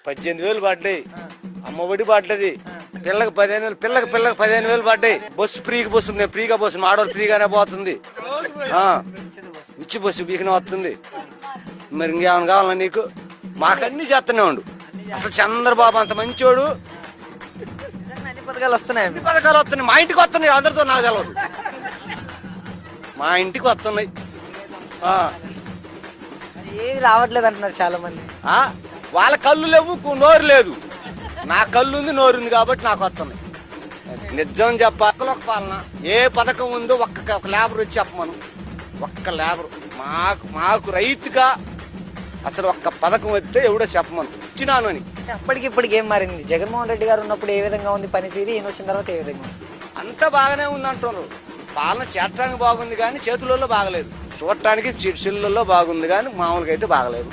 18,000 పడ్డాయి, అమ్మఒడి పడ్డది, పిల్లకి 15,000, పిల్లకి 15,000 పడ్డాయి. బస్సు బస్సు నేను ఫ్రీగా బస్సు ఆడవాళ్ళు ఫ్రీగానే పోతుంది. ఉచ్చి బస్సు బీకనే వస్తుంది. మరి ఇంకేమైనా కావాలా నీకు? మాకన్నీ చేస్తూనే ఉండు. అసలు చంద్రబాబు అంత మంచోడు. అన్ని పథకాలు వస్తున్నాయి. అన్ని పథకాలు వస్తున్నాయి, మా ఇంటికి వస్తున్నాయి. అందరితో నాకు తెలవదు, మా ఇంటికి వస్తున్నాయి. ఏది రావట్లేదు అంటున్నారు చాలా మంది. వాళ్ళ కళ్ళు లేవు, నోరు లేదు. నా కళ్ళు ఉంది, నోరు ఉంది కాబట్టి నాకు వస్తున్నాయి. నిజం చెప్పాలి, ఒక పాలన ఏ పథకం ఉందో ఒక్క లేబర్ వచ్చి చెప్పమను. ఒక్క లేబర్ మాకు రైతుగా అసలు ఒక్క పథకం వస్తే ఎవడో చెప్పమను, ఇచ్చినాను అని. అప్పటికిప్పటికి ఏం మారింది? జగన్మోహన్ రెడ్డి గారు ఉన్నప్పుడు ఏ విధంగా ఉంది పనితీరు, ఈయన వచ్చిన తర్వాత ఏ విధంగా ఉంది? అంతా బాగానే ఉంది అంటున్నారు. పాలన చేరటానికి బాగుంది కానీ చేతులలో బాగలేదు. చూడటానికి చెల్లుల్లో బాగుంది కానీ మామూలుగా అయితే బాగలేదు.